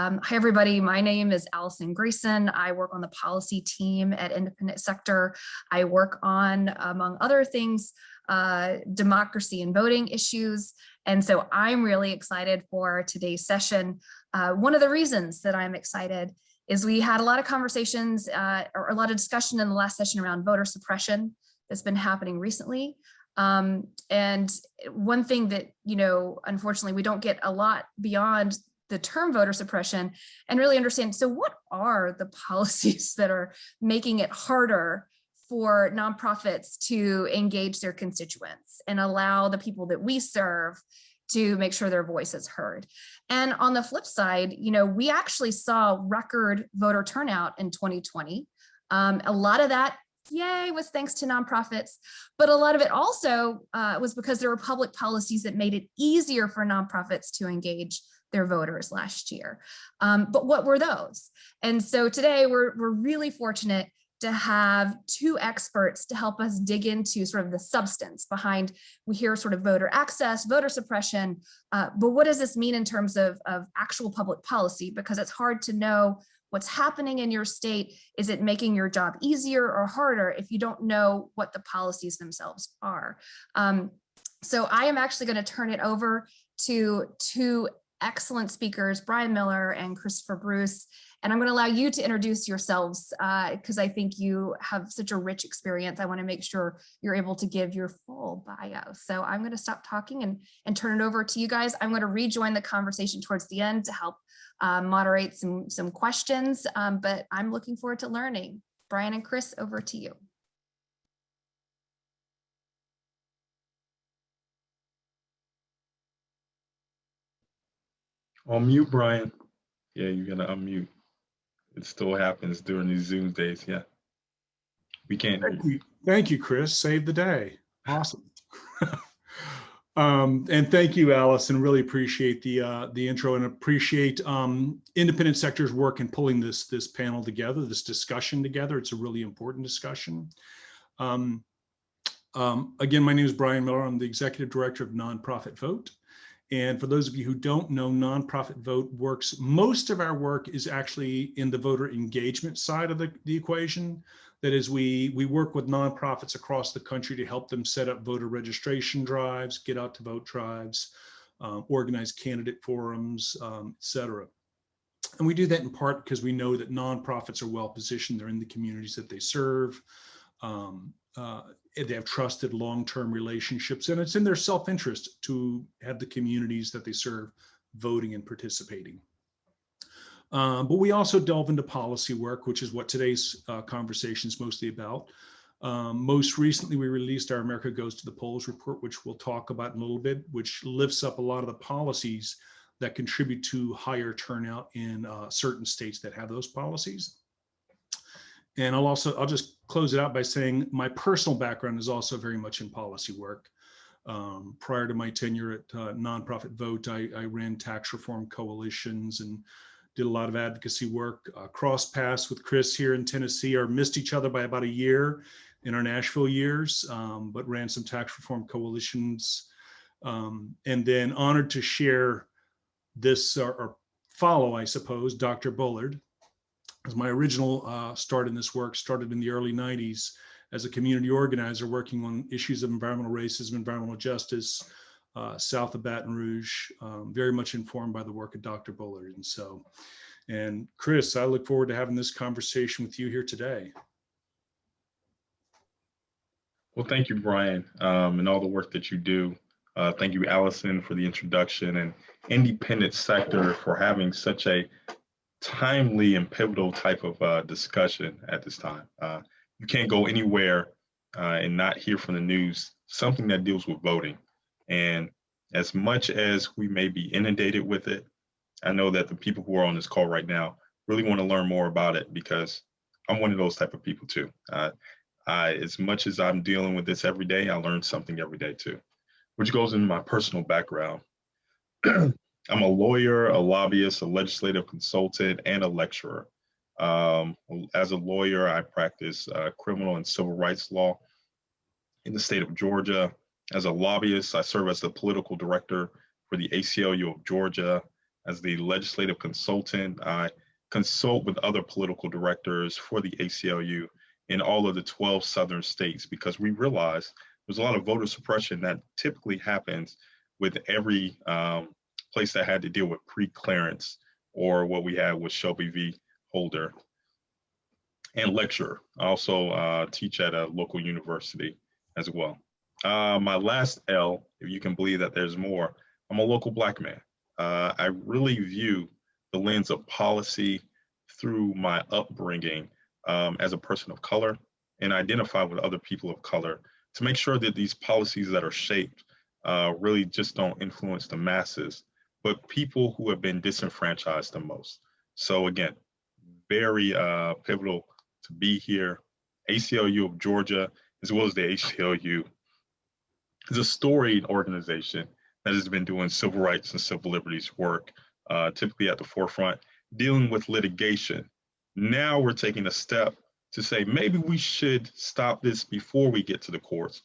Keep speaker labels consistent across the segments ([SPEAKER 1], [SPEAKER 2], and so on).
[SPEAKER 1] Hi, everybody. My name is Allison Grayson. I work on the policy team at Independent Sector. I work on, among other things, democracy and voting issues. And so I'm really excited for today's session. One of the reasons that I'm excited is we had a lot of conversations or a lot of discussion in the last session around voter suppression that's been happening recently. And one thing that, unfortunately, we don't get a lot beyond the term voter suppression and really understand, so what are the policies that are making it harder for nonprofits to engage their constituents and allow the people that we serve to make sure their voice is heard? And on the flip side, we actually saw record voter turnout in 2020. A lot of that, yay, was thanks to nonprofits, but a lot of it also was because there were public policies that made it easier for nonprofits to engage their voters last year. But what were those? And so today we're really fortunate to have two experts to help us dig into sort of the substance behind, we hear sort of voter access, voter suppression, but what does this mean in terms of actual public policy? Because it's hard to know what's happening in your state. Is it making your job easier or harder if you don't know what the policies themselves are? So I am actually going to turn it over to two excellent speakers, Brian Miller and Christopher Bruce. And I'm going to allow you to introduce yourselves because I think you have such a rich experience. I want to make sure you're able to give your full bio. So I'm going to stop talking and turn it over to you guys. I'm going to rejoin the conversation towards the end to help moderate some questions, but I'm looking forward to learning. Brian and Chris, over to you.
[SPEAKER 2] Unmute, Brian. Yeah, you're gonna unmute. It still happens during these Zoom days. Yeah, we can't hear you.
[SPEAKER 3] Thank you, Chris. Saved the day. Awesome. And thank you, Allison. Really appreciate the intro and appreciate Independent Sector's work in pulling this panel together, this discussion together. It's a really important discussion. Again, my name is Brian Miller. I'm the Executive Director of Nonprofit Vote. And for those of you who don't know, Nonprofit Vote works, most of our work is actually in the voter engagement side of the equation. That is, we work with nonprofits across the country to help them set up voter registration drives, get out to vote drives, organize candidate forums, et cetera. And we do that in part because we know that nonprofits are well positioned. They're in the communities that they serve. They have trusted long-term relationships, and it's in their self-interest to have the communities that they serve voting and participating. But we also delve into policy work, which is what today's conversation is mostly about. Most recently, we released our America Goes to the Polls report, which we'll talk about in a little bit, which lifts up a lot of the policies that contribute to higher turnout in certain states that have those policies. And I'll just close it out by saying my personal background is also very much in policy work. Prior to my tenure at Nonprofit Vote, I ran tax reform coalitions and did a lot of advocacy work. Cross paths with Chris here in Tennessee, or missed each other by about a year in our Nashville years, but ran some tax reform coalitions. And then honored to share this, or follow, I suppose, Dr. Bullard. As my original start in this work started in the early 90s as a community organizer working on issues of environmental racism, environmental justice, south of Baton Rouge, very much informed by the work of Dr. Bullard. And Chris, I look forward to having this conversation with you here today.
[SPEAKER 2] Well, thank you, Brian, and all the work that you do. Thank you, Allison, for the introduction, and Independent Sector for having such a timely and pivotal type of discussion at this time. You can't go anywhere and not hear from the news something that deals with voting. And as much as we may be inundated with it, I know that the people who are on this call right now really want to learn more about it, because I'm one of those type of people too. As much as I'm dealing with this every day, I learn something every day too, which goes into my personal background. I'm a lawyer, a lobbyist, a legislative consultant, and a lecturer. As a lawyer, I practice criminal and civil rights law in the state of Georgia. As a lobbyist, I serve as the political director for the ACLU of Georgia. as the legislative consultant. I consult with other political directors for the ACLU in all of the 12 southern states, because we realize there's a lot of voter suppression that typically happens with every place that had to deal with pre-clearance, or what we had with Shelby v. Holder, and lecturer. I also teach at a local university as well. My last L, if you can believe that there's more, I'm a local Black man. I really view the lens of policy through my upbringing as a person of color, and identify with other people of color to make sure that these policies that are shaped really just don't influence the masses, but people who have been disenfranchised the most. So again, very pivotal to be here. ACLU of Georgia, as well as the ACLU, is a storied organization that has been doing civil rights and civil liberties work, typically at the forefront, dealing with litigation. Now we're taking a step to say, maybe we should stop this before we get to the courts.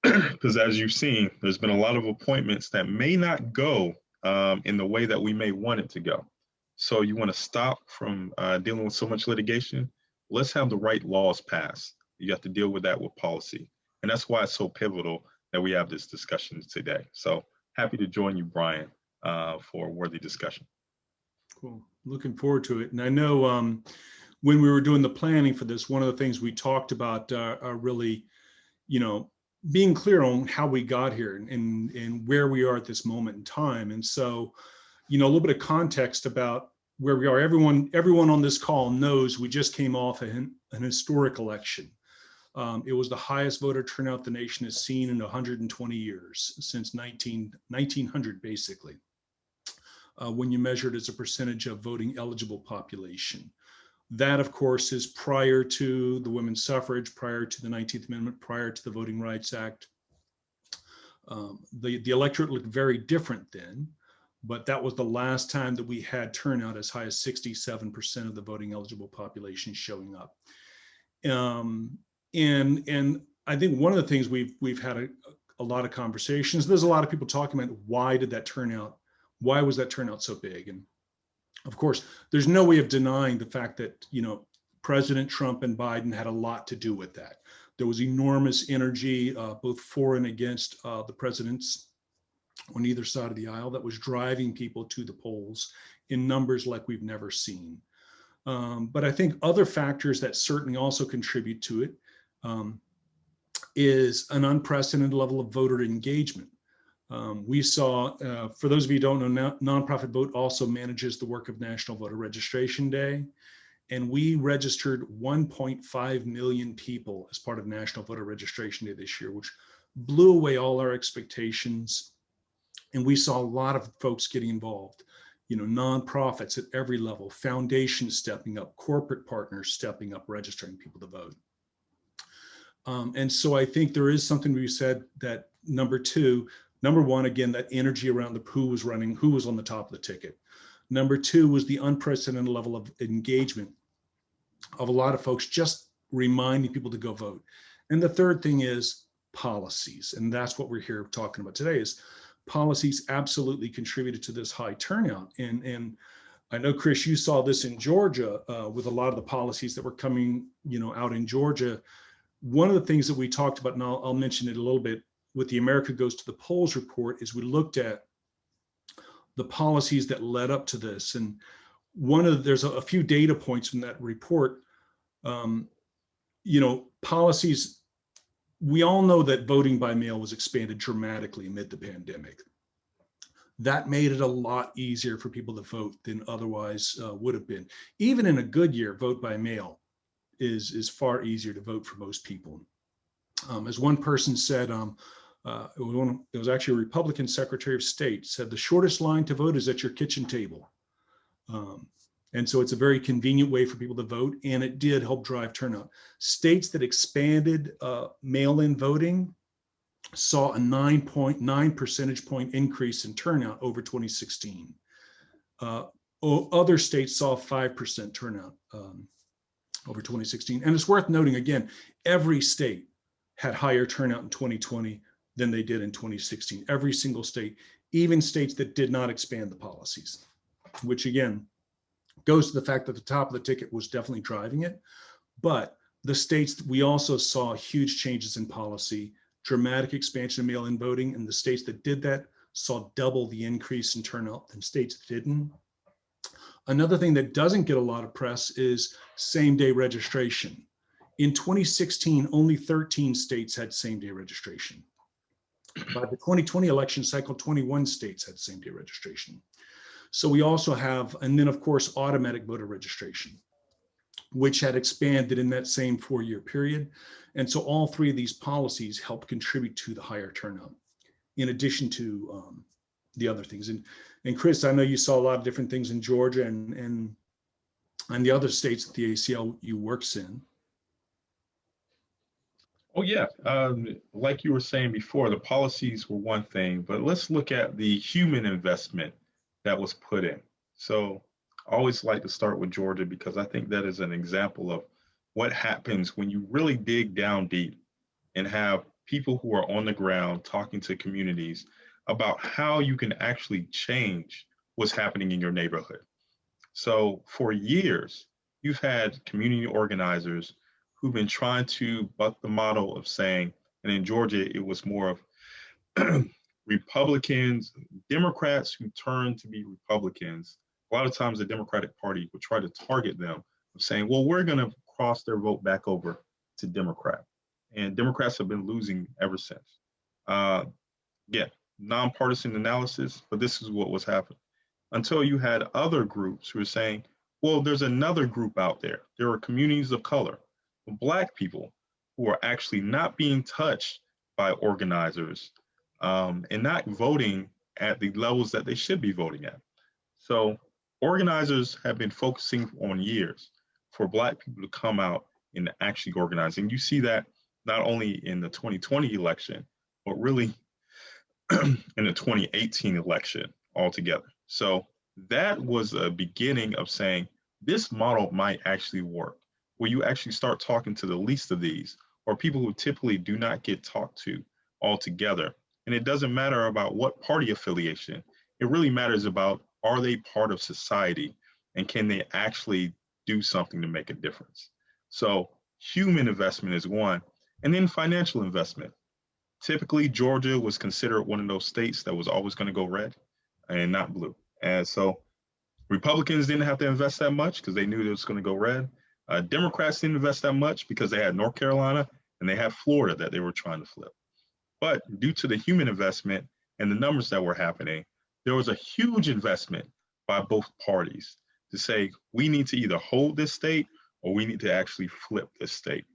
[SPEAKER 2] Because as you've seen, there's been a lot of appointments that may not go in the way that we may want it to go. So you want to stop from dealing with so much litigation? Let's have the right laws passed. You have to deal with that with policy. And that's why it's so pivotal that we have this discussion today. So happy to join you, Brian, for a worthy discussion.
[SPEAKER 3] Cool. Looking forward to it. And I know when we were doing the planning for this, one of the things we talked about are really, being clear on how we got here and where we are at this moment in time. And so, a little bit of context about where we are. Everyone on this call knows we just came off an historic election. It was the highest voter turnout the nation has seen in 120 years, since 1900, basically, when you measure it as a percentage of voting eligible population. That, of course, is prior to the women's suffrage, prior to the 19th Amendment, prior to the Voting Rights Act. The electorate looked very different then, but that was the last time that we had turnout as high as 67% of the voting eligible population showing up. And I think one of the things we've had a lot of conversations. There's a lot of people talking about why was that turnout so big? And of course, there's no way of denying the fact that President Trump and Biden had a lot to do with that. There was enormous energy, both for and against the presidents on either side of the aisle, that was driving people to the polls in numbers like we've never seen. But I think other factors that certainly also contribute to it is an unprecedented level of voter engagement. We saw, for those of you who don't know, Nonprofit Vote also manages the work of National Voter Registration Day. And we registered 1.5 million people as part of National Voter Registration Day this year, which blew away all our expectations. And we saw a lot of folks getting involved, nonprofits at every level, foundations stepping up, corporate partners stepping up, registering people to vote. And so I think there is something to be said that number one, again, that energy around who was running, who was on the top of the ticket. Number two was the unprecedented level of engagement of a lot of folks just reminding people to go vote. And the third thing is policies. And that's what we're here talking about today, is policies absolutely contributed to this high turnout. And I know, Chris, you saw this in Georgia with a lot of the policies that were coming, out in Georgia. One of the things that we talked about, and I'll mention it a little bit, with the America Goes to the Polls report, is we looked at the policies that led up to this. And there's a few data points from that report. Policies, we all know that voting by mail was expanded dramatically amid the pandemic. That made it a lot easier for people to vote than otherwise would have been. Even in a good year, vote by mail is far easier to vote for most people. As one person said, it was actually a Republican Secretary of State, said the shortest line to vote is at your kitchen table. And so it's a very convenient way for people to vote, and it did help drive turnout. States that expanded mail-in voting saw a 9.9 percentage point increase in turnout over 2016. Other states saw 5% turnout over 2016. And it's worth noting, again, every state had higher turnout in 2020 than they did in 2016. Every single state, even states that did not expand the policies, which again goes to the fact that the top of the ticket was definitely driving it. But the states, we also saw huge changes in policy, dramatic expansion of mail-in voting, and the states that did that saw double the increase in turnout than states that didn't. Another thing that doesn't get a lot of press is same-day registration. In 2016, only 13 states had same-day registration. By the 2020 election cycle, 21 states had same-day registration. So we also have, and then of course, automatic voter registration, which had expanded in that same 4-year period. And so all three of these policies helped contribute to the higher turnout, in addition to the other things. And Chris, I know you saw a lot of different things in Georgia and the other states that the ACLU works in.
[SPEAKER 2] Oh yeah, like you were saying before, the policies were one thing, but let's look at the human investment that was put in. So I always like to start with Georgia because I think that is an example of what happens when you really dig down deep and have people who are on the ground talking to communities about how you can actually change what's happening in your neighborhood. So for years, you've had community organizers who've been trying to buck the model of saying, and in Georgia, it was more of Republicans, Democrats who turned to be Republicans. A lot of times the Democratic Party would try to target them of saying, well, we're going to cross their vote back over to Democrat. And Democrats have been losing ever since. Yeah, nonpartisan analysis, but this is what was happening. Until you had other groups who were saying, well, there's another group out there. There are communities of color, Black people, who are actually not being touched by organizers and not voting at the levels that they should be voting at. So organizers have been focusing on years for Black people to come out and actually organize. And you see that not only in the 2020 election, but really in the 2018 election altogether. So that was a beginning of saying this model might actually work, where you actually start talking to the least of these, or people who typically do not get talked to altogether. And it doesn't matter about what party affiliation, it really matters about, are they part of society and can they actually do something to make a difference? So human investment is one, and then financial investment. Typically, Georgia was considered one of those states that was always going to go red and not blue. And so Republicans didn't have to invest that much because they knew it was going to go red. Democrats didn't invest that much because they had North Carolina and they had Florida that they were trying to flip. But due to the human investment and the numbers that were happening, there was a huge investment by both parties to say, we need to either hold this state or we need to actually flip this state.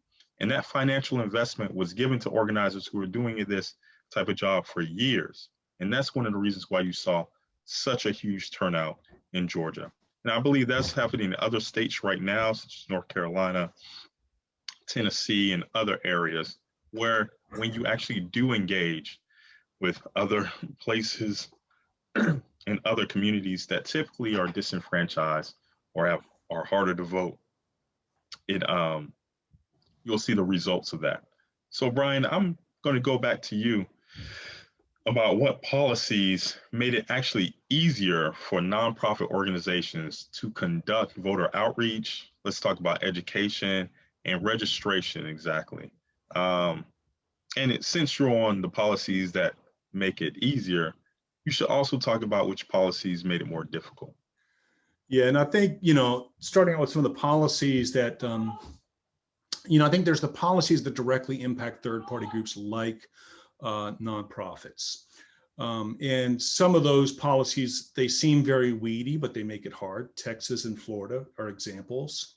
[SPEAKER 2] And that financial investment was given to organizers who were doing this type of job for years. And that's one of the reasons why you saw such a huge turnout in Georgia. And I believe that's happening in other states right now, such as North Carolina, Tennessee, and other areas where when you actually do engage with other places and other communities that typically are disenfranchised or are harder to vote, you'll see the results of that. So Brian, I'm going to go back to you about what policies made it actually easier for nonprofit organizations to conduct voter outreach. Let's talk about education and registration exactly. Since you're on the policies that make it easier, you should also talk about which policies made it more difficult.
[SPEAKER 3] Yeah, and I think, starting out with some of the policies that, I think there's the policies that directly impact third-party groups like nonprofits. And some of those policies, they seem very weedy, but they make it hard. Texas and Florida are examples.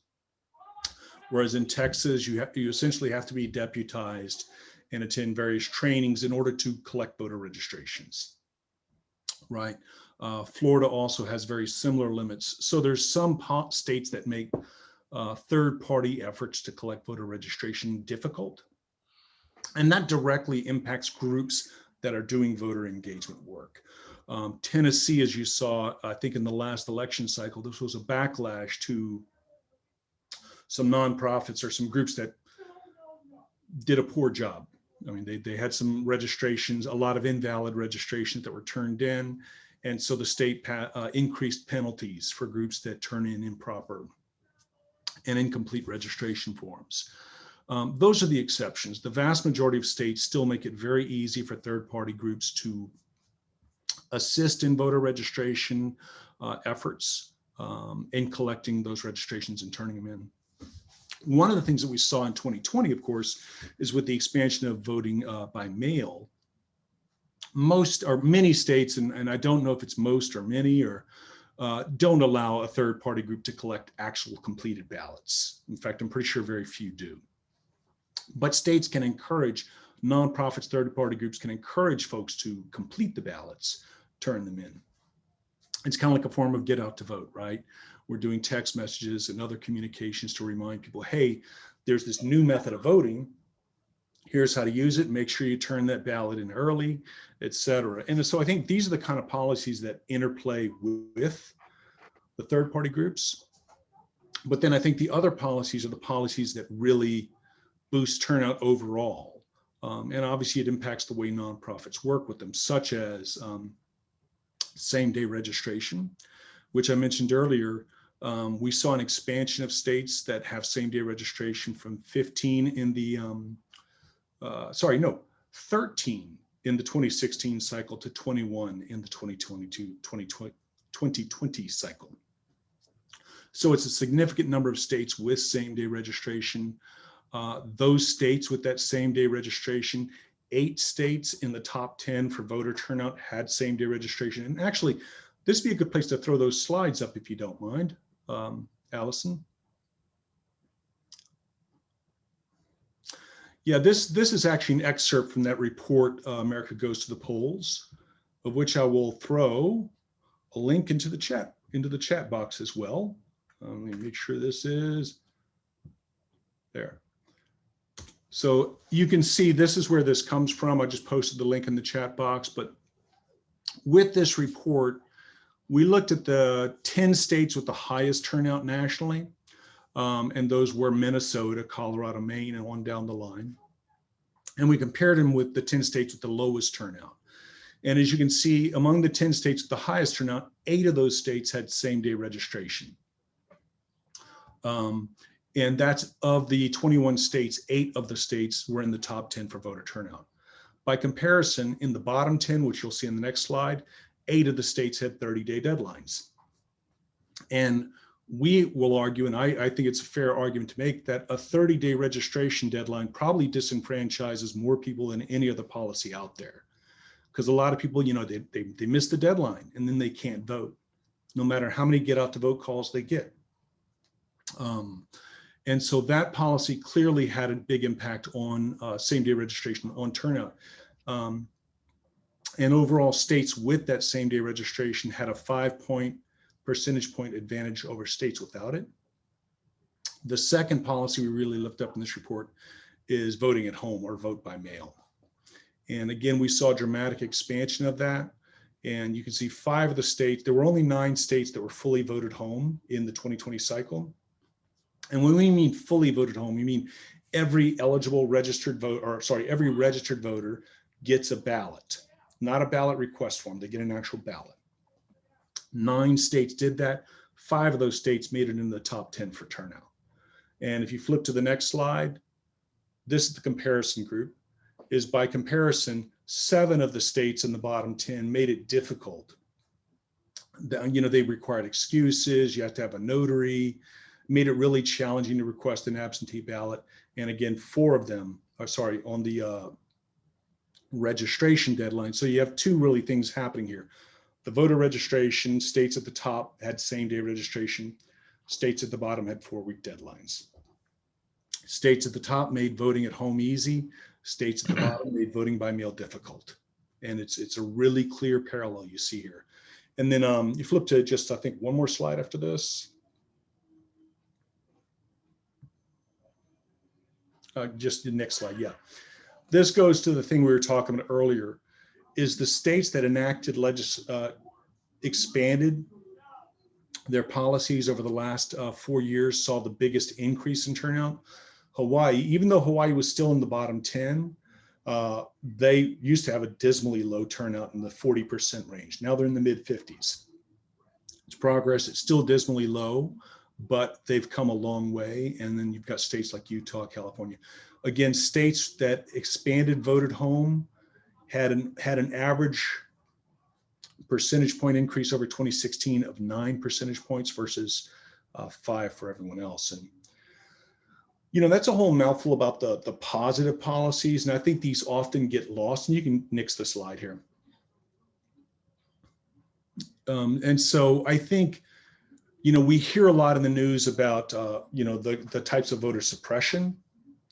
[SPEAKER 3] Whereas in Texas, you essentially have to be deputized and attend various trainings in order to collect voter registrations, right? Florida also has very similar limits. So there's some states that make third-party efforts to collect voter registration difficult. And that directly impacts groups that are doing voter engagement work. Tennessee, as you saw, I think in the last election cycle, this was a backlash to some nonprofits or some groups that did a poor job I mean, they had some registrations, a lot of invalid registrations that were turned in. And so the state increased penalties for groups that turn in improper and incomplete registration forms. Those are the exceptions. The vast majority of states still make it very easy for third-party groups to assist in voter registration efforts in collecting those registrations and turning them in. One of the things that we saw in 2020, of course, is with the expansion of voting by mail. Most or many states, and I don't know if it's most or many, or don't allow a third-party group to collect actual completed ballots. In fact, I'm pretty sure very few do. But states can encourage, nonprofits, third-party groups can encourage folks to complete the ballots, turn them in. It's kind of like a form of get out to vote, right? We're doing text messages and other communications to remind people, hey, there's this new method of voting. Here's how to use it. Make sure you turn that ballot in early, et cetera. And so I think these are the kind of policies that interplay with the third-party groups. But then I think the other policies are the policies that really boost turnout overall. And obviously it impacts the way nonprofits work with them, such as same-day registration, which I mentioned earlier. We saw an expansion of states that have same-day registration from 15 in the 13 in the 2016 cycle to 21 in the 2020 cycle. So it's a significant number of states with same-day registration. Those states with that same-day registration, 8 states in the top 10 for voter turnout had same-day registration. And actually, this would be a good place to throw those slides up if you don't mind, Allison. Yeah, this is actually an excerpt from that report, America Goes to the Polls, of which I will throw a link into the chat box as well. Let me make sure this is there. So you can see this is where this comes from. I just posted the link in the chat box, but with this report, we looked at the 10 states with the highest turnout nationally. And those were Minnesota, Colorado, Maine, and on down the line. And we compared them with the 10 states with the lowest turnout. And as you can see, among the 10 states with the highest turnout, 8 of those states had same-day registration. And that's of the 21 states, 8 of the states were in the top 10 for voter turnout. By comparison, in the bottom 10, which you'll see in the next slide, 8 of the states had 30-day deadlines. And we will argue, and I think it's a fair argument to make, that a 30-day registration deadline probably disenfranchises more people than any other policy out there. Because a lot of people, you know, they miss the deadline and then they can't vote, no matter how many get out to vote calls they get. And so that policy clearly had a big impact on same-day registration, on turnout. And overall, states with that same-day registration had a 5 percentage point advantage over states without it. The second policy we really looked up in this report is voting at home, or vote by mail. And again, we saw a dramatic expansion of that. And you can see 5 of the states, there were only 9 states that were fully voted home in the 2020 cycle. And when we mean fully voted home, we mean every eligible registered vote, or sorry, every registered voter gets a ballot, not a ballot request form, they get an actual ballot. 9 states did that. 5 of those states made it in the top 10 for turnout. And if you flip to the next slide, this is the comparison group. Is by comparison, 7 of the states in the bottom 10 made it difficult. You know, they required excuses, you have to have a notary, made it really challenging to request an absentee ballot. And again, 4 of them are, sorry, on the registration deadline. So you have 2 really things happening here. The voter registration, states at the top had same-day registration. States at the bottom had 4-week deadlines. States at the top made voting at home easy. States at the bottom made voting by mail difficult. And it's a really clear parallel you see here. And then you flip to just, I think, one more slide after this. Just the next slide, yeah. This goes to the thing we were talking about earlier, is the states that enacted expanded their policies over the last 4 years saw the biggest increase in turnout. Hawaii, even though Hawaii was still in the bottom 10, they used to have a dismally low turnout in the 40% range. Now they're in the mid 50s. It's progress. It's still dismally low, but they've come a long way. And then you've got states like Utah, California. Again, states that expanded vote at home had an average percentage point increase over 2016 of 9 percentage points versus 5 for everyone else. And that's a whole mouthful about the positive policies. And I think these often get lost. And you can nix the slide here. And so I think, we hear a lot in the news about, the types of voter suppression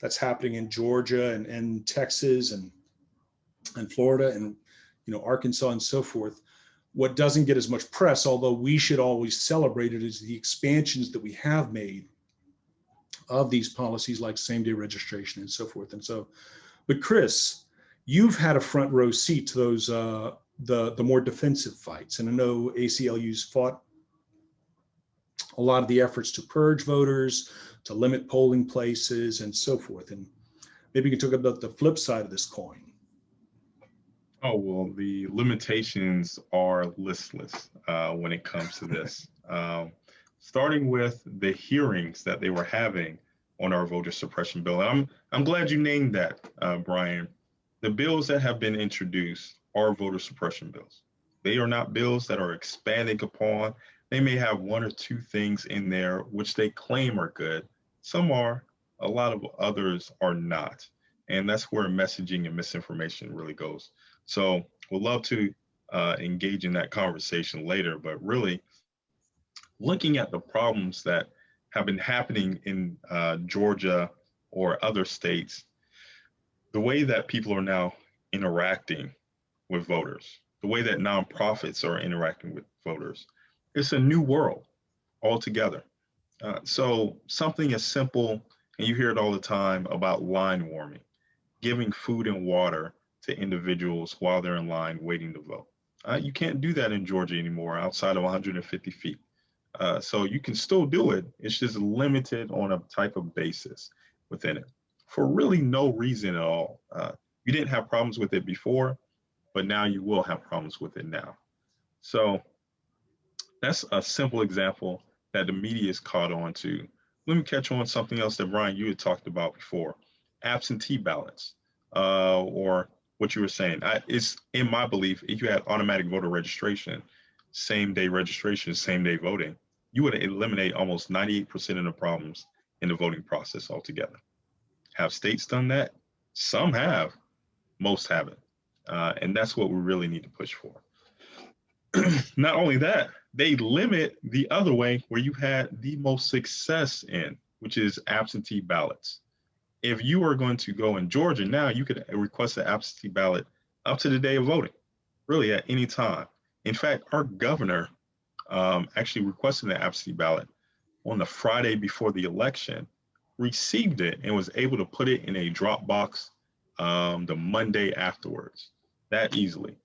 [SPEAKER 3] that's happening in Georgia and Texas and Florida and, Arkansas and so forth. What doesn't get as much press, although we should always celebrate it, is the expansions that we have made of these policies like same-day registration and so forth. And so, but Chris, you've had a front row seat to those, the more defensive fights. And I know ACLU's fought a lot of the efforts to purge voters, to limit polling places and so forth. And maybe you can talk about the flip side of this coin.
[SPEAKER 2] Oh, well, the limitations are listless when it comes to this. Starting with the hearings that they were having on our voter suppression bill. And I'm glad you named that, Brian. The bills that have been introduced are voter suppression bills. They are not bills that are expanding upon. They may have 1 or 2 things in there which they claim are good. Some are, a lot of others are not. And that's where messaging and misinformation really goes. So we'd love to engage in that conversation later, but really looking at the problems that have been happening in Georgia or other states, the way that people are now interacting with voters, the way that nonprofits are interacting with voters, it's a new world altogether. So something as simple, and you hear it all the time about line warming, giving food and water to individuals while they're in line waiting to vote. You can't do that in Georgia anymore outside of 150 feet. So you can still do it. It's just limited on a type of basis within it for really no reason at all. You didn't have problems with it before, but now you will have problems with it now. So that's a simple example that the media is caught on to. Let me catch on something else that Brian, you had talked about before, absentee ballots, or what you were saying. It's in my belief, if you had automatic voter registration, same day registration, same day voting, you would eliminate almost 98% of the problems in the voting process altogether. Have states done that? Some have, most haven't. And that's what we really need to push for. Not only that, they limit the other way where you had the most success in, which is absentee ballots. If you are going to go in Georgia now, you could request an absentee ballot up to the day of voting, really at any time. In fact, our governor actually requested an absentee ballot on the Friday before the election, received it, and was able to put it in a drop box the Monday afterwards, that easily.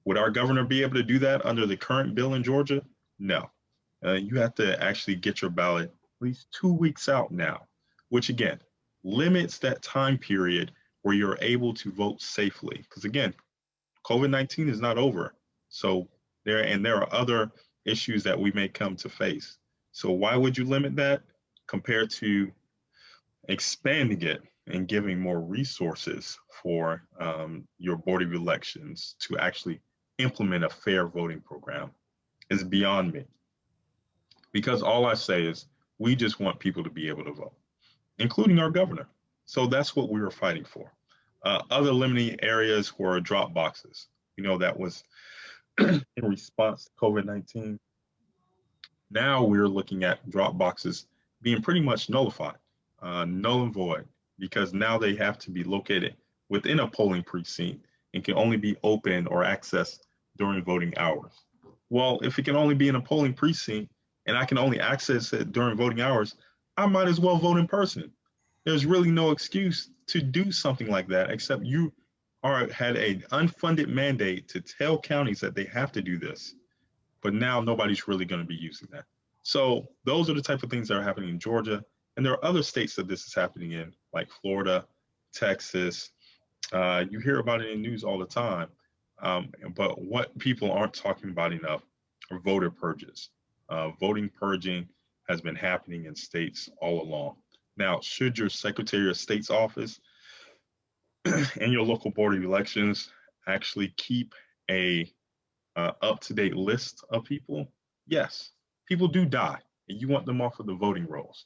[SPEAKER 2] Would our governor be able to do that under the current bill in Georgia? No. You have to actually get your ballot at least 2 weeks out now, which again, limits that time period where you're able to vote safely. Because again, COVID-19 is not over. So there are other issues that we may come to face. So why would you limit that compared to expanding it and giving more resources for your board of elections to actually implement a fair voting program is beyond me. Because all I say is we just want people to be able to vote, including our governor. So that's what we were fighting for. Other limiting areas were drop boxes. That was in response to COVID-19. Now we're looking at drop boxes being pretty much nullified, null and void, because now they have to be located within a polling precinct and can only be open or accessed during voting hours. Well, if it can only be in a polling precinct and I can only access it during voting hours, I might as well vote in person. There's really no excuse to do something like that, except you had an unfunded mandate to tell counties that they have to do this. But now nobody's really going to be using that. So those are the type of things that are happening in Georgia. And there are other states that this is happening in, like Florida, Texas, You hear about it in news all the time, but what people aren't talking about enough are voter purges. Voting purging has been happening in states all along. Now, should your Secretary of State's office and your local board of elections actually keep a up-to-date list of people? Yes, people do die, and you want them off of the voting rolls.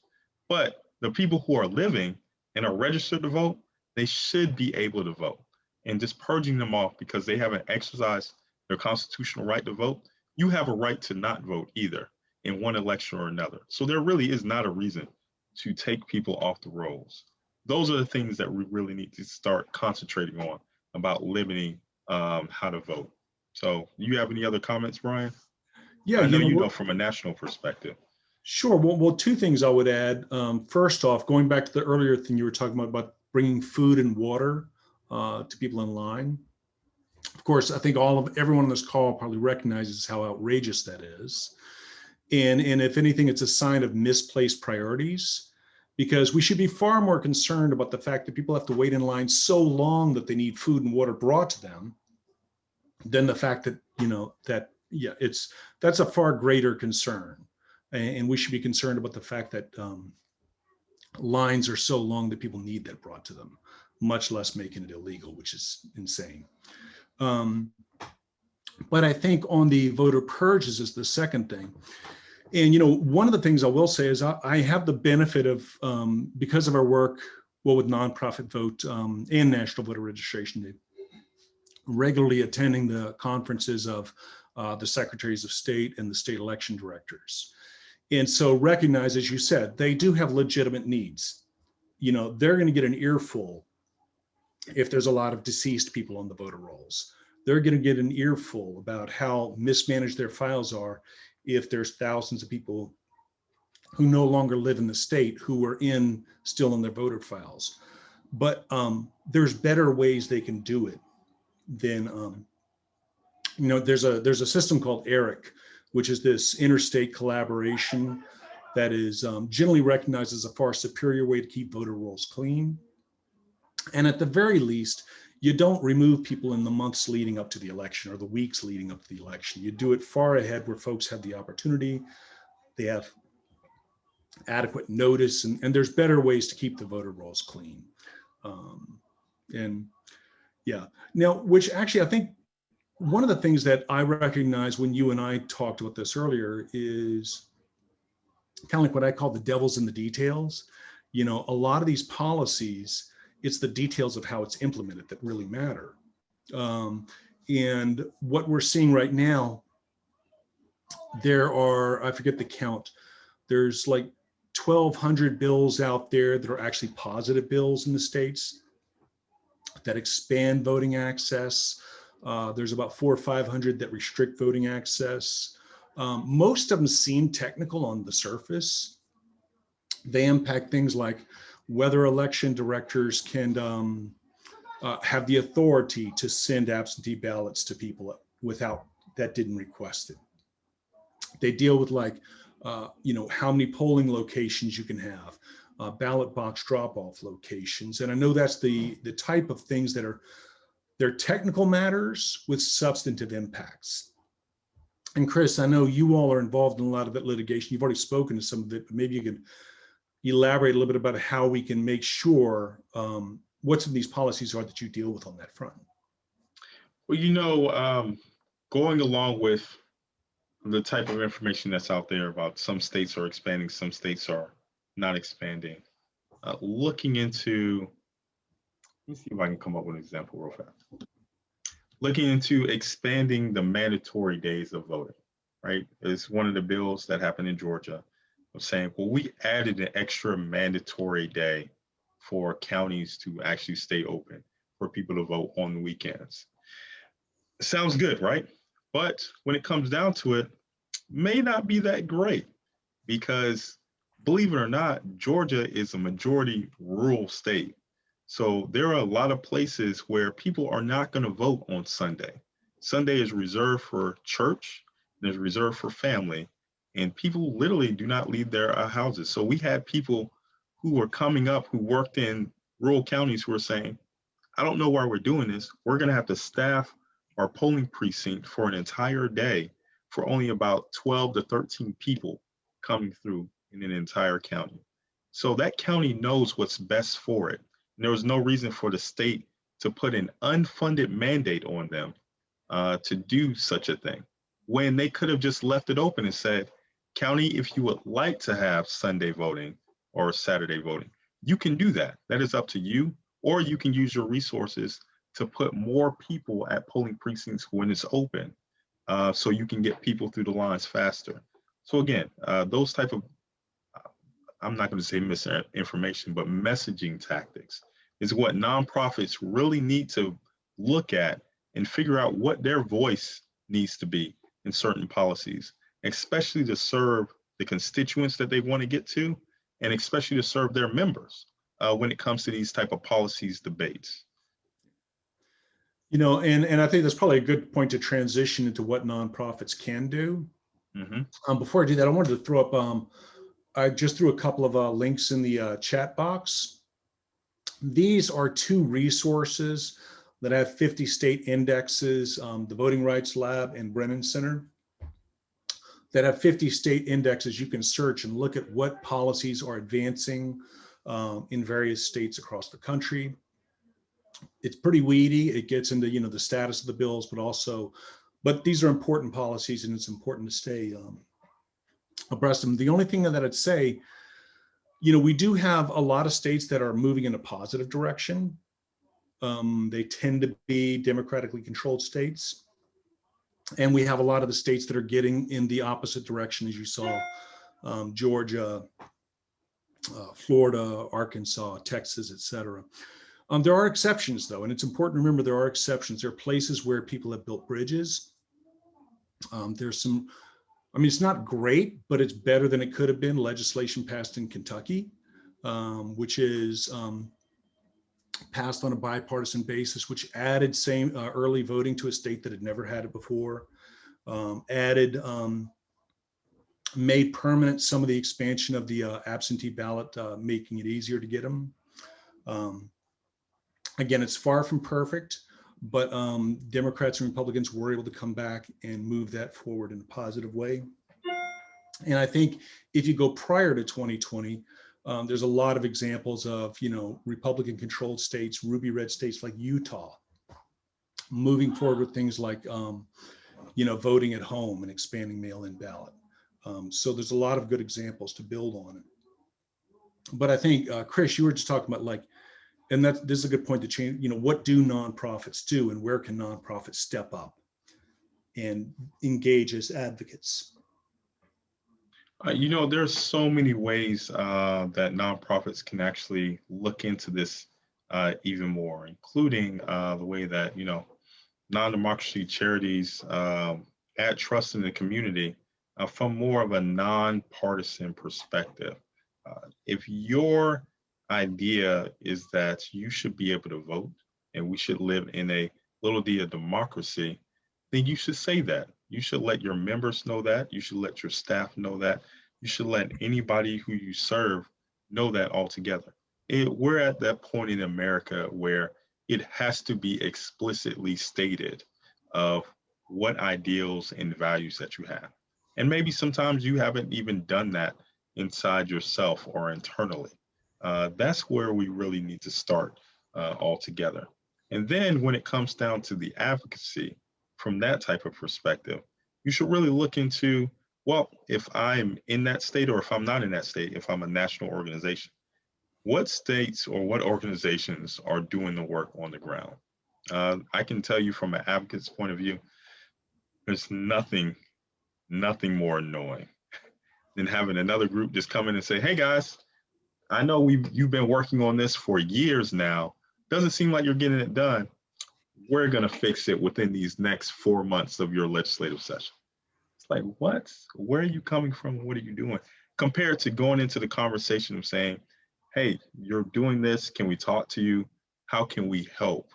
[SPEAKER 2] But the people who are living and are registered to vote, they should be able to vote. And just purging them off because they haven't exercised their constitutional right to vote, you have a right to not vote either in one election or another. So there really is not a reason to take people off the rolls. Those are the things that we really need to start concentrating on about limiting how to vote. So you have any other comments, Brian?
[SPEAKER 3] Yeah,
[SPEAKER 2] I know you know from a national perspective.
[SPEAKER 3] Sure. Well, two things I would add. First off, going back to the earlier thing you were talking about bringing food and water to people in line. Of course, I think everyone on this call probably recognizes how outrageous that is. And if anything, it's a sign of misplaced priorities, because we should be far more concerned about the fact that people have to wait in line so long that they need food and water brought to them than the fact that, that's a far greater concern. And we should be concerned about the fact that lines are so long that people need that brought to them, much less making it illegal, which is insane. But I think on the voter purges is the second thing. And, one of the things I will say is I have the benefit of, because of our work, with Nonprofit Vote and National Voter Registration Day, regularly attending the conferences of the Secretaries of State and the state election directors. And so recognize, as you said, they do have legitimate needs. They're going to get an earful if there's a lot of deceased people on the voter rolls. They're going to get an earful about how mismanaged their files are if there's thousands of people who no longer live in the state who are still in their voter files. But there's better ways they can do it than, there's a system called ERIC, which is this interstate collaboration that is generally recognized as a far superior way to keep voter rolls clean. And at the very least, you don't remove people in the months leading up to the election or the weeks leading up to the election. You do it far ahead where folks have the opportunity, they have adequate notice, and there's better ways to keep the voter rolls clean. Now, which actually I think one of the things that I recognize when you and I talked about this earlier is kind of like what I call the devil's in the details. A lot of these policies, it's the details of how it's implemented that really matter. And what we're seeing right now, there are, I forget the count, there's like 1,200 bills out there that are actually positive bills in the states that expand voting access. There's about 400 or 500 that restrict voting access. Most of them seem technical on the surface. They impact things like whether election directors can have the authority to send absentee ballots to people that didn't request it. They deal with how many polling locations you can have, ballot box drop-off locations. And I know that's the type of things that they're technical matters with substantive impacts. And Chris, I know you all are involved in a lot of that litigation. You've already spoken to some of it, but maybe you could elaborate a little bit about how we can make sure what some of these policies are that you deal with on that front.
[SPEAKER 2] Well, going along with the type of information that's out there about some states are expanding, some states are not expanding, looking into, let me see if I can come up with an example real fast. Looking into expanding the mandatory days of voting, right? It's one of the bills that happened in Georgia of saying, well, we added an extra mandatory day for counties to actually stay open for people to vote on the weekends. Sounds good, right? But when it comes down to it, may not be that great, because believe it or not, Georgia is a majority rural state. So there are a lot of places where people are not going to vote on Sunday. Sunday is reserved for church, and is reserved for family, and people literally do not leave their houses. So we had people who were coming up who worked in rural counties who were saying, I don't know why we're doing this. We're going to have to staff our polling precinct for an entire day for only about 12 to 13 people coming through in an entire county. So that county knows what's best for it. And there was no reason for the state to put an unfunded mandate on them to do such a thing when they could have just left it open and said, county, if you would like to have Sunday voting or Saturday voting, you can do that. That is up to you. Or you can use your resources to put more people at polling precincts when it's open, so you can get people through the lines faster. So again, those type of, I'm not going to say misinformation, but messaging tactics is what nonprofits really need to look at and figure out what their voice needs to be in certain policies, especially to serve the constituents that they want to get to, and especially to serve their members when it comes to these type of policies debates.
[SPEAKER 3] You know, and I think that's probably a good point to transition into what nonprofits can do. Before I do that, I wanted to throw up, I just threw a couple of links in the chat box. These are two resources that have 50 state indexes, the Voting Rights Lab and Brennan Center, that have 50 state indexes. You can search and look at what policies are advancing in various states across the country. It's pretty weedy. It gets into, you know, the status of the bills, but these are important policies and it's important to stay abreast of them. The only thing that I'd say, you know, we do have a lot of states that are moving in a positive direction. They tend to be democratically controlled states. And we have a lot of the states that are getting in the opposite direction, as you saw, Georgia, Florida, Arkansas, Texas, et cetera. There are exceptions, though, and it's important to remember there are exceptions. There are places where people have built bridges. There's some, I mean, it's not great, but it's better than it could have been. Legislation passed in Kentucky, which is passed on a bipartisan basis, which added early voting to a state that had never had it before, made permanent some of the expansion of the absentee ballot, making it easier to get them. Again, it's far from perfect, but Democrats and Republicans were able to come back and move that forward in a positive way. And I think if you go prior to 2020, there's a lot of examples of, you know, Republican controlled states, ruby red states like Utah, moving forward with things like, you know, voting at home and expanding mail-in ballot. So there's a lot of good examples to build on it. But I think, Chris, you were just talking about like, and this is a good point to change, you know, what do nonprofits do and where can nonprofits step up and engage as advocates?
[SPEAKER 2] You know, there's so many ways that nonprofits can actually look into this even more, including the way that, you know, non-democracy charities add trust in the community from more of a non-partisan perspective. If your idea is that you should be able to vote and we should live in a little d of democracy, then you should say that. You should let your members know that. You should let your staff know that. You should let anybody who you serve know that altogether. We're at that point in America where it has to be explicitly stated of what ideals and values that you have. And maybe sometimes you haven't even done that inside yourself or internally. That's where we really need to start altogether. And then when it comes down to the advocacy from that type of perspective, you should really look into, well, if I'm in that state or if I'm not in that state, if I'm a national organization, what states or what organizations are doing the work on the ground? I can tell you from an advocate's point of view, there's nothing more annoying than having another group just come in and say, hey guys, I know you've been working on this for years now. Doesn't seem like you're getting it done. We're going to fix it within these next 4 months of your legislative session. It's like, what? Where are you coming from? What are you doing? Compared to going into the conversation of saying, hey, you're doing this. Can we talk to you? How can we help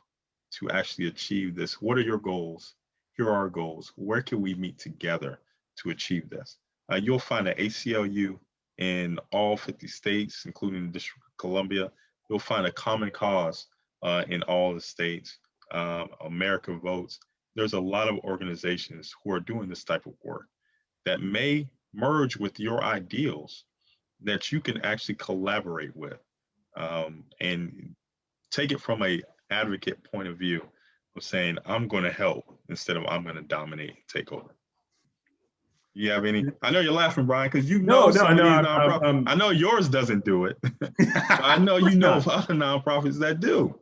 [SPEAKER 2] to actually achieve this? What are your goals? Here are our goals. Where can we meet together to achieve this? You'll find an ACLU in all 50 states, including the District of Columbia. You'll find a common cause in all the states. America Votes. There's a lot of organizations who are doing this type of work that may merge with your ideals that you can actually collaborate with, and take it from a advocate point of view of saying, I'm going to help instead of I'm going to dominate, take over. You have any? I know you're laughing, Brian, because you know some of these nonprofits. I know yours doesn't do it. But I know you know of other nonprofits that do.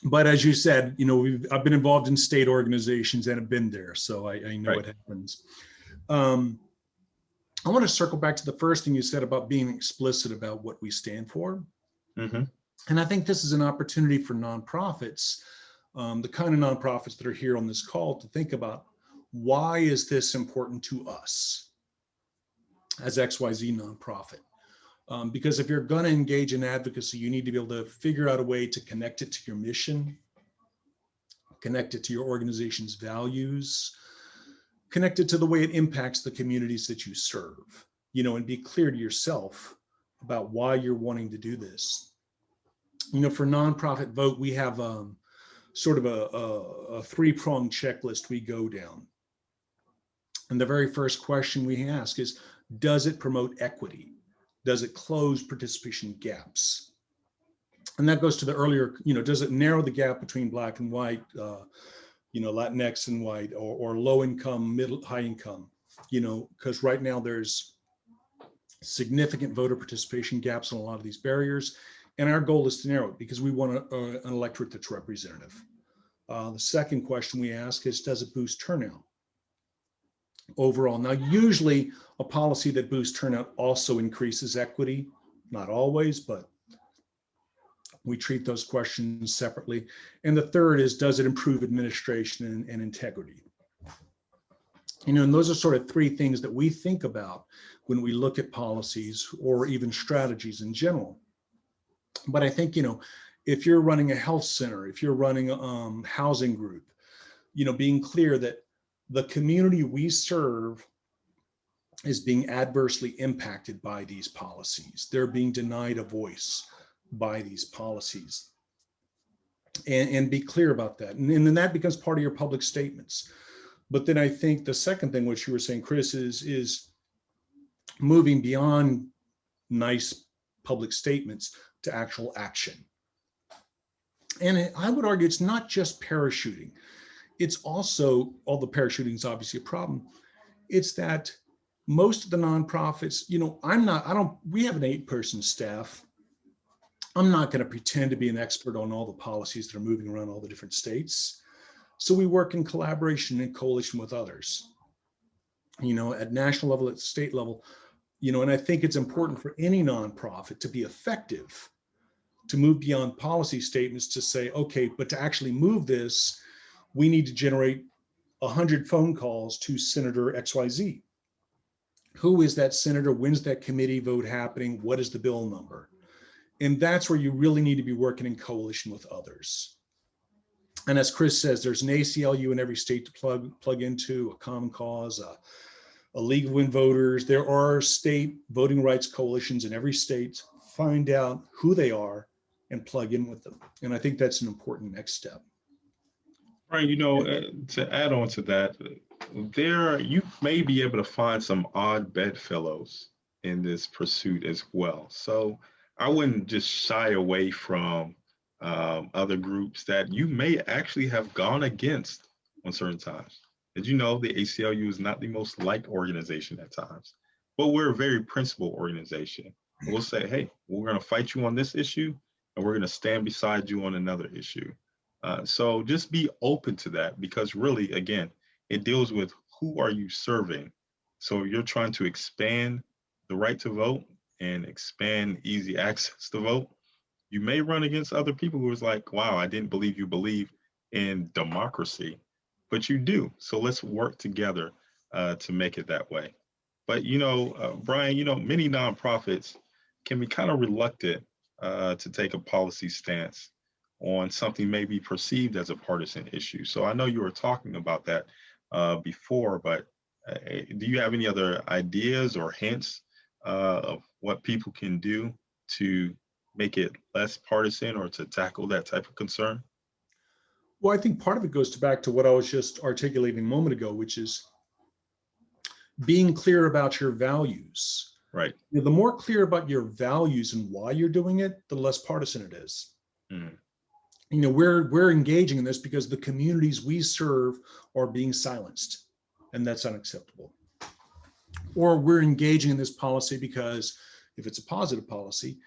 [SPEAKER 3] But as you said, you know, I've been involved in state organizations and have been there, so I know what happens. I want to circle back to the first thing you said about being explicit about what we stand for.
[SPEAKER 2] Mm-hmm.
[SPEAKER 3] And I think this is an opportunity for nonprofits, the kind of nonprofits that are here on this call, to think about, why is this important to us as XYZ nonprofit? Because if you're going to engage in advocacy, you need to be able to figure out a way to connect it to your mission, connect it to your organization's values, connect it to the way it impacts the communities that you serve, you know, and be clear to yourself about why you're wanting to do this. You know, for Nonprofit Vote, we have sort of a three-pronged checklist we go down. And the very first question we ask is, does it promote equity? Does it close participation gaps? And that goes to the earlier, you know, does it narrow the gap between Black and white, you know, Latinx and white, or low income, high income, you know, because right now there's significant voter participation gaps on a lot of these barriers. And our goal is to narrow it because we want an electorate that's representative. The second question we ask is, does it boost turnout overall? Now, usually a policy that boosts turnout also increases equity, not always, but we treat those questions separately. And the third is, does it improve administration and integrity? You know, and those are sort of three things that we think about when we look at policies or even strategies in general. But I think, you know, if you're running a health center, if you're running a housing group, you know, being clear that the community we serve is being adversely impacted by these policies. They're being denied a voice by these policies. And be clear about that. And then that becomes part of your public statements. But then I think the second thing, which you were saying, Chris, is moving beyond nice public statements to actual action. And I would argue it's not just parachuting. It's also, although parachuting is obviously a problem, it's that most of the nonprofits, you know, we have an 8-person staff. I'm not going to pretend to be an expert on all the policies that are moving around all the different states. So we work in collaboration and coalition with others, you know, at national level, at state level, you know, and I think it's important for any nonprofit to be effective, to move beyond policy statements to say, okay, but to actually move this, we need to generate 100 phone calls to Senator XYZ. Who is that senator? When's that committee vote happening? What is the bill number? And that's where you really need to be working in coalition with others. And as Chris says, there's an ACLU in every state to plug into, a common cause, a League of Women Voters. There are state voting rights coalitions in every state. Find out who they are and plug in with them. And I think that's an important next step.
[SPEAKER 2] Right, you know, to add on to that, you may be able to find some odd bedfellows in this pursuit as well. So I wouldn't just shy away from other groups that you may actually have gone against on certain times. As you know, the ACLU is not the most liked organization at times, but we're a very principled organization. We'll say, hey, we're going to fight you on this issue, and we're going to stand beside you on another issue. So just be open to that, because really, again, it deals with who are you serving. So if you're trying to expand the right to vote and expand easy access to vote, you may run against other people who is like, wow, I didn't believe you believe in democracy, but you do. So let's work together to make it that way. But, you know, Brian, you know, many nonprofits can be kind of reluctant to take a policy stance on something maybe perceived as a partisan issue. So I know you were talking about that before, but do you have any other ideas or hints of what people can do to make it less partisan or to tackle that type of concern?
[SPEAKER 3] Well, I think part of it goes back to what I was just articulating a moment ago, which is being clear about your values.
[SPEAKER 2] Right.
[SPEAKER 3] You know, the more clear about your values and why you're doing it, the less partisan it is.
[SPEAKER 2] Mm.
[SPEAKER 3] You know, we're engaging in this because the communities we serve are being silenced, and that's unacceptable. Or we're engaging in this policy because if it's a positive policy,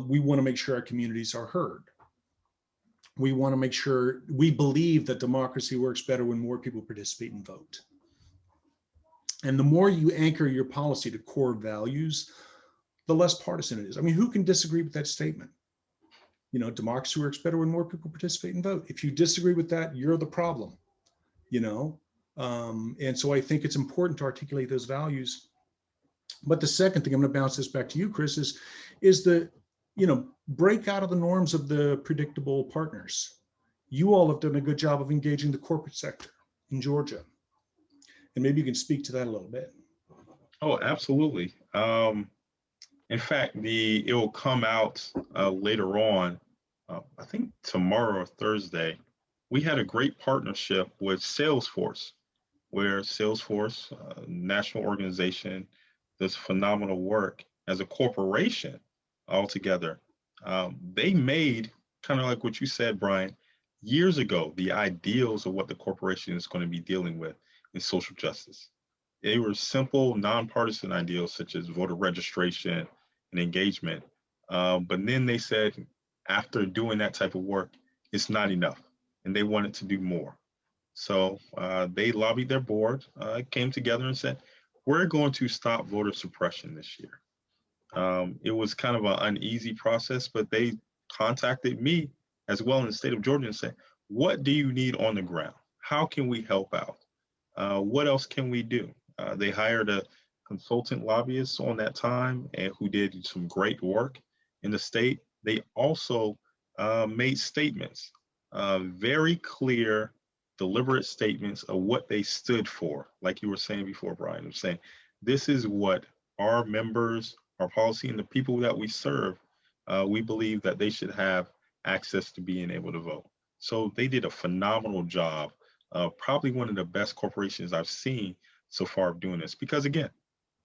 [SPEAKER 3] we want to make sure our communities are heard. We want to make sure we believe that democracy works better when more people participate and vote. And the more you anchor your policy to core values, the less partisan it is. I mean, who can disagree with that statement? You know, democracy works better when more people participate and vote. If you disagree with that, you're the problem, you know? And so I think it's important to articulate those values. But the second thing, I'm going to bounce this back to you, Chris, is the, you know, break out of the norms of the predictable partners. You all have done a good job of engaging the corporate sector in Georgia. And maybe you can speak to that a little bit.
[SPEAKER 2] Oh, absolutely. In fact, it will come out later on, I think tomorrow or Thursday. We had a great partnership with Salesforce, where Salesforce, national organization, does phenomenal work as a corporation altogether. They made, kind of like what you said, Brian, years ago, the ideals of what the corporation is going to be dealing with in social justice. They were simple, nonpartisan ideals such as voter registration and engagement. But then they said, after doing that type of work, it's not enough, and they wanted to do more. So they lobbied their board, came together and said, we're going to stop voter suppression this year. It was kind of an uneasy process, but they contacted me as well in the state of Georgia and said, what do you need on the ground? How can we help out? What else can we do? They hired a consultant lobbyist on that time and who did some great work in the state. They also made statements, very clear, deliberate statements of what they stood for. Like you were saying before, Brian, I'm saying, this is what our members, our policy, and the people that we serve, we believe that they should have access to being able to vote. So they did a phenomenal job. Probably one of the best corporations I've seen so far of doing this, because again,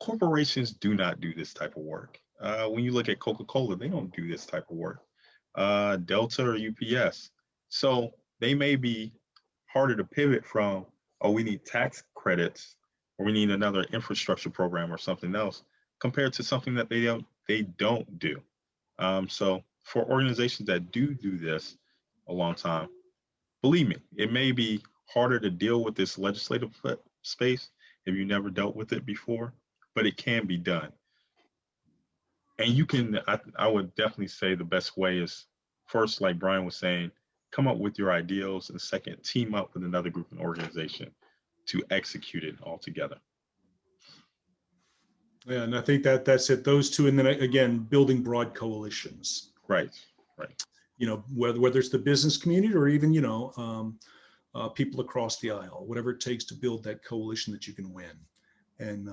[SPEAKER 2] corporations do not do this type of work. When you look at Coca-Cola, they don't do this type of work. Delta or UPS. So they may be harder to pivot from, oh, we need tax credits or we need another infrastructure program or something else, compared to something that they don't do. So for organizations that do this a long time, believe me, it may be harder to deal with this legislative space if you never dealt with it before, but it can be done. And you can, I would definitely say the best way is first, like Brian was saying, come up with your ideals, and second, team up with another group and organization to execute it all together.
[SPEAKER 3] Yeah, and I think that's it. Those two, and then again, building broad coalitions.
[SPEAKER 2] Right.
[SPEAKER 3] You know, whether it's the business community or even, you know, people across the aisle, whatever it takes to build that coalition that you can win. And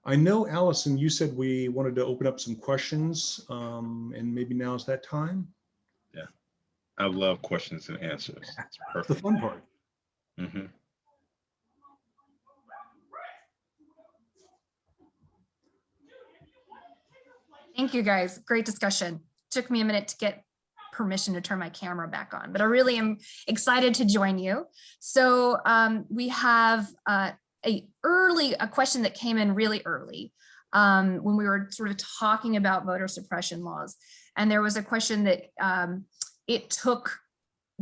[SPEAKER 3] I know, Allison, you said we wanted to open up some questions, and maybe now's that time.
[SPEAKER 2] Yeah, I love questions and answers. It's perfect.
[SPEAKER 3] That's the fun part.
[SPEAKER 2] Mm-hmm.
[SPEAKER 1] Thank you, guys. Great discussion. Took me a minute to get permission to turn my camera back on, but I really am excited to join you. So we have a question that came in really early when we were sort of talking about voter suppression laws. And there was a question that it took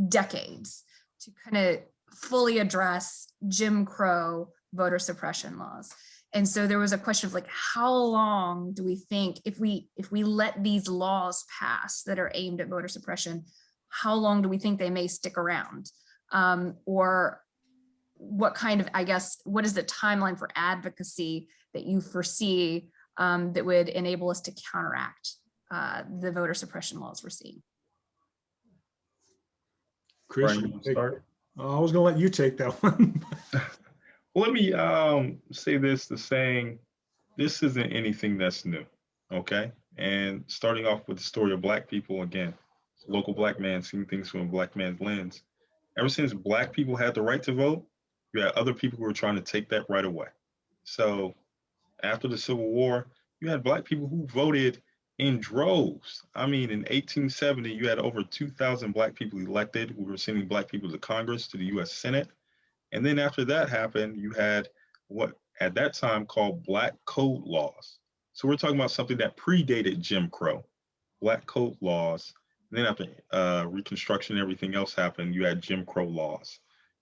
[SPEAKER 1] decades to kind of fully address Jim Crow voter suppression laws. And so there was a question of like, how long do we think, if we let these laws pass that are aimed at voter suppression, how long do we think they may stick around? Or what kind of, I guess, what is the timeline for advocacy that you foresee that would enable us to counteract the voter suppression laws we're seeing?
[SPEAKER 3] Chris,
[SPEAKER 2] Brian, you want to start?
[SPEAKER 3] I was going to let you take that one.
[SPEAKER 2] Let me say this, the saying, this isn't anything that's new, okay? And starting off with the story of Black people, again, local Black man seeing things from a Black man's lens. Ever since Black people had the right to vote, you had other people who were trying to take that right away. So after the Civil War, you had Black people who voted in droves. I mean, in 1870, you had over 2,000 Black people elected. We were sending Black people to Congress, to the US Senate. And then after that happened, you had what at that time called Black Code laws. So we're talking about something that predated Jim Crow, Black Code laws. And then after Reconstruction and everything else happened, you had Jim Crow laws.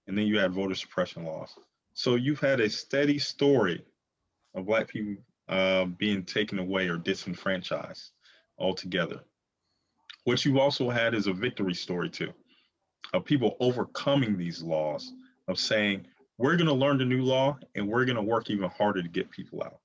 [SPEAKER 2] And then you had voter suppression laws. So you've had a steady story of Black people being taken away or disenfranchised altogether. What you've also had is a victory story too, of people overcoming these laws, of saying, we're going to learn the new law and we're going to work even harder to get people out.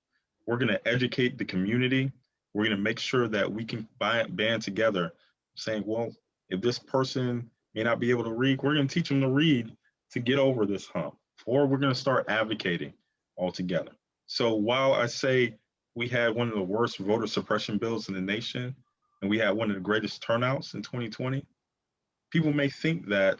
[SPEAKER 2] We're going to educate the community. We're going to make sure that we can band together saying, well, if this person may not be able to read, we're going to teach them to read to get over this hump, or we're going to start advocating altogether. So while I say we had one of the worst voter suppression bills in the nation, and we had one of the greatest turnouts in 2020, people may think that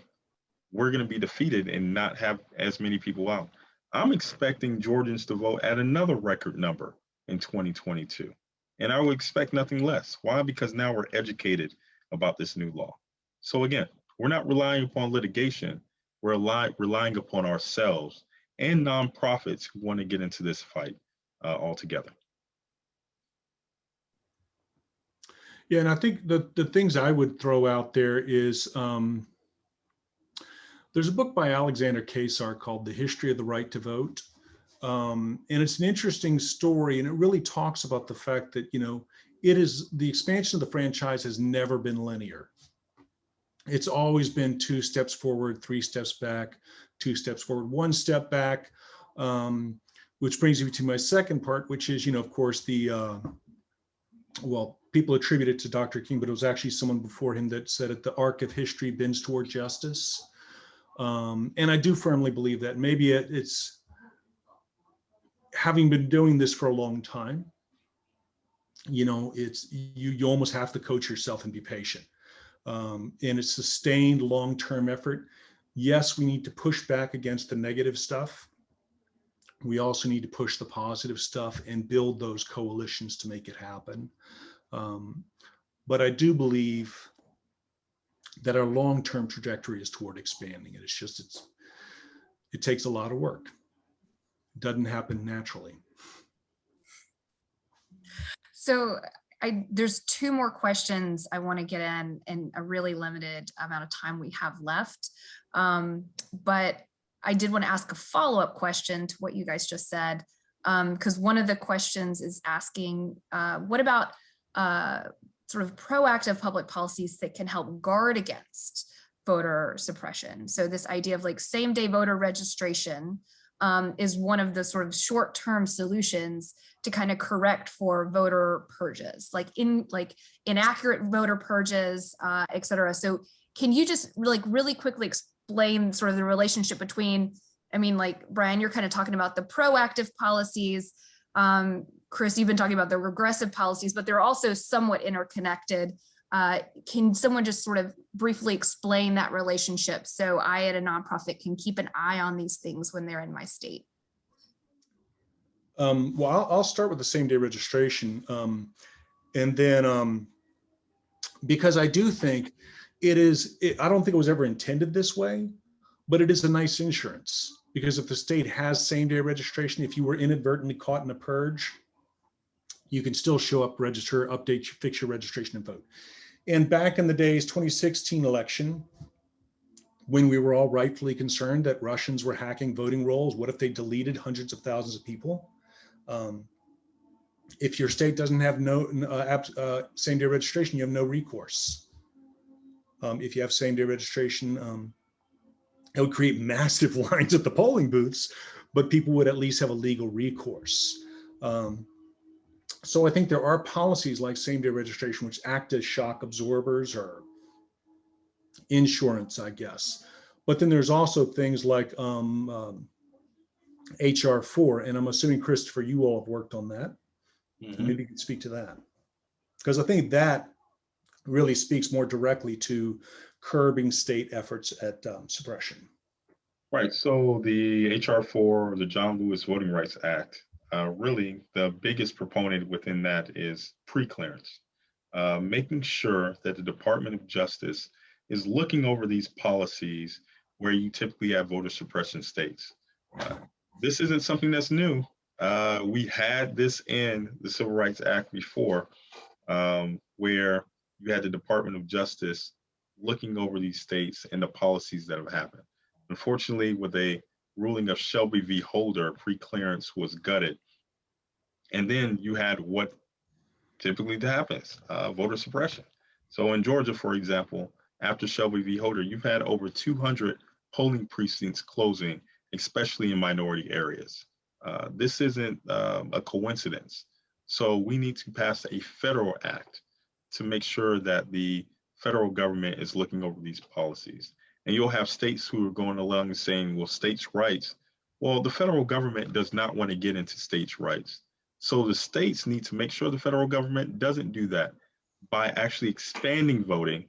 [SPEAKER 2] we're going to be defeated and not have as many people out. I'm expecting Georgians to vote at another record number in 2022. And I would expect nothing less. Why? Because now we're educated about this new law. So again, we're not relying upon litigation. We're relying upon ourselves and nonprofits who want to get into this fight altogether.
[SPEAKER 3] Yeah, and I think the things I would throw out there is there's a book by Alexander Kaczar called The History of the Right to Vote. And it's an interesting story, and it really talks about the fact that, it is the expansion of the franchise has never been linear. It's always been 2 steps forward, 3 steps back, 2 steps forward, 1 step back, which brings me to my second part, which is, of course, well, people attribute it to Dr. King, but it was actually someone before him that said it, the arc of history bends toward justice. And I do firmly believe that. Maybe it's having been doing this for a long time, it's you almost have to coach yourself and be patient. And it's sustained long-term effort. Yes, we need to push back against the negative stuff. We also need to push the positive stuff and build those coalitions to make it happen. But I do believe that our long-term trajectory is toward expanding it. It takes a lot of work. It doesn't happen naturally.
[SPEAKER 1] So there's 2 more questions I want to get in a really limited amount of time we have left. But I did want to ask a follow-up question to what you guys just said, because one of the questions is asking, what about sort of proactive public policies that can help guard against voter suppression? So this idea of like same-day voter registration is one of the sort of short-term solutions to kind of correct for voter purges, like inaccurate voter purges, et cetera. So can you just really quickly explain sort of the relationship between, like Brian, you're kind of talking about the proactive policies. Chris, you've been talking about the regressive policies, but they're also somewhat interconnected. Can someone just sort of briefly explain that relationship so I at a nonprofit can keep an eye on these things when they're in my state?
[SPEAKER 3] Well, I'll start with the same-day registration. And then because I do think I don't think it was ever intended this way, but it is a nice insurance. Because if the state has same-day registration, if you were inadvertently caught in a purge, you can still show up, register, update, fix your registration and vote. And back in the days, 2016 election, when we were all rightfully concerned that Russians were hacking voting rolls, what if they deleted hundreds of thousands of people? If your state doesn't have same-day registration, you have no recourse. If you have same-day registration, it would create massive lines at the polling booths, but people would at least have a legal recourse. So I think there are policies like same-day registration, which act as shock absorbers or insurance, I guess. But then there's also things like HR4, and I'm assuming, Christopher, you all have worked on that.
[SPEAKER 2] Mm-hmm.
[SPEAKER 3] Maybe you can speak to that. Because I think that really speaks more directly to curbing state efforts at suppression.
[SPEAKER 2] Right. So the HR 4, the John Lewis Voting Rights Act, really the biggest proponent within that is pre-clearance, making sure that the Department of Justice is looking over these policies where you typically have voter suppression states. This isn't something that's new. We had this in the Civil Rights Act before, where you had the Department of Justice looking over these states and the policies that have happened. Unfortunately, with a ruling of Shelby v. Holder, pre-clearance was gutted. And then you had what typically happens, voter suppression. So in Georgia, for example, after Shelby v. Holder, you've had over 200 polling precincts closing, especially in minority areas. This isn't a coincidence. So we need to pass a federal act to make sure that the federal government is looking over these policies. And you'll have states who are going along and saying, well, states' rights. Well, the federal government does not want to get into states' rights. So the states need to make sure the federal government doesn't do that by actually expanding voting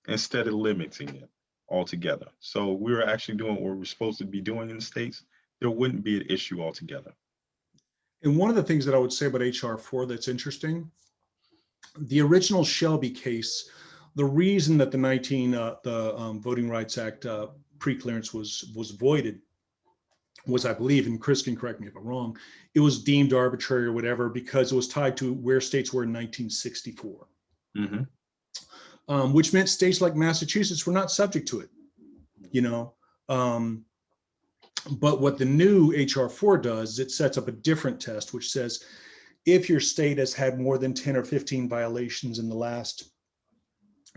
[SPEAKER 2] instead of limiting it altogether. So we're actually doing what we're supposed to be doing in the states. There wouldn't be an issue altogether.
[SPEAKER 3] And one of the things that I would say about HR 4 that's interesting, the original Shelby case, the reason that the Voting Rights Act pre-clearance was voided was, I believe, and Chris can correct me if I'm wrong, it was deemed arbitrary or whatever because it was tied to where states were in 1964, which meant states like Massachusetts were not subject to it, you know. But what the new HR 4 does is it sets up a different test, which says if your state has had more than 10 or 15 violations in the last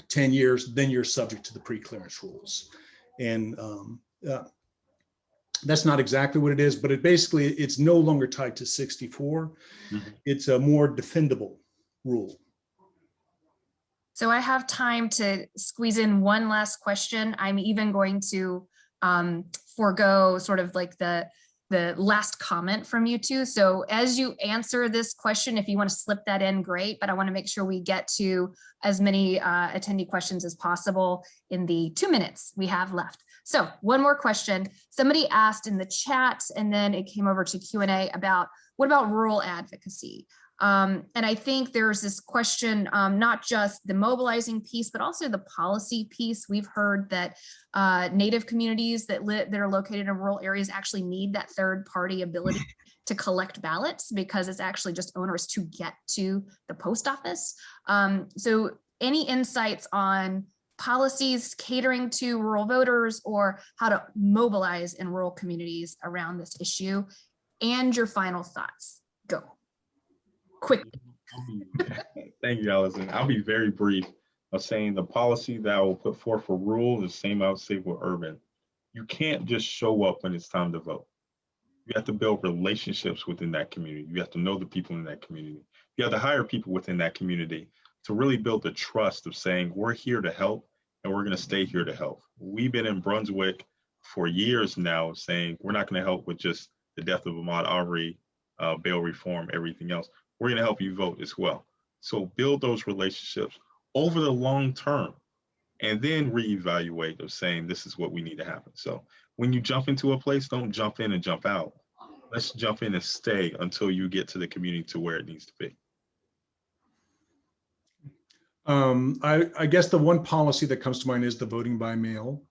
[SPEAKER 3] 10 years, then you're subject to the pre-clearance rules. And that's not exactly what it is, but it's no longer tied to 64. It's a more defendable rule.
[SPEAKER 1] So I have time to squeeze in one last question. I'm even going to forego sort of like the last comment from you two. So as you answer this question, if you want to slip that in, great, but I want to make sure we get to as many attendee questions as possible in the 2 minutes we have left. So one more question. Somebody asked in the chat, and then it came over to Q&A about what about rural advocacy? And I think there's this question, not just the mobilizing piece, but also the policy piece. We've heard that Native communities that are located in rural areas actually need that third-party ability to collect ballots because it's actually just onerous to get to the post office. So any insights on policies catering to rural voters or how to mobilize in rural communities around this issue, and your final thoughts? Go. Quickly.
[SPEAKER 2] Thank you, Allison. I'll be very brief of saying the policy that I will put forth for rural is the same I would say for urban. You can't just show up when it's time to vote. You have to build relationships within that community. You have to know the people in that community. You have to hire people within that community to really build the trust of saying, we're here to help and we're going to stay here to help. We've been in Brunswick for years now saying we're not going to help with just the death of Ahmaud Arbery, bail reform, everything else. We're going to help you vote as well. So build those relationships over the long term and then reevaluate of saying this is what we need to happen. So when you jump into a place, don't jump in and jump out. Let's jump in and stay until you get to the community to where it needs to be.
[SPEAKER 3] I guess the one policy that comes to mind is the voting by mail,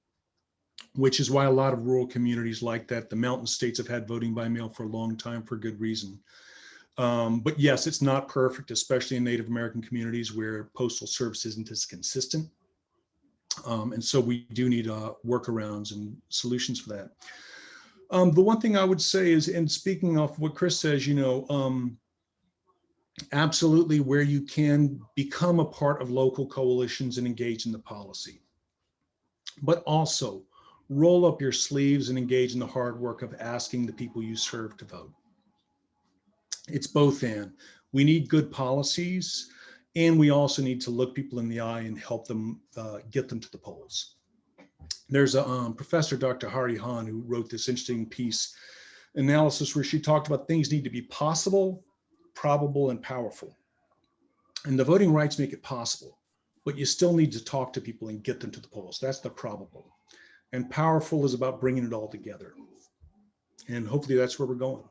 [SPEAKER 3] which is why a lot of rural communities like that. The mountain states have had voting by mail for a long time for good reason. But yes, it's not perfect, especially in Native American communities where postal service isn't as consistent. And so we do need workarounds and solutions for that. The one thing I would say is, and speaking of what Chris says, you know, absolutely where you can become a part of local coalitions and engage in the policy, but also roll up your sleeves and engage in the hard work of asking the people you serve to vote. It's both and. We need good policies, and we also need to look people in the eye and help them get them to the polls. There's a professor, Dr. Hari Han, who wrote this interesting piece analysis where she talked about things need to be possible, probable, and powerful. And the voting rights make it possible, but you still need to talk to people and get them to the polls. That's the probable. And powerful is about bringing it all together. And hopefully that's where we're going.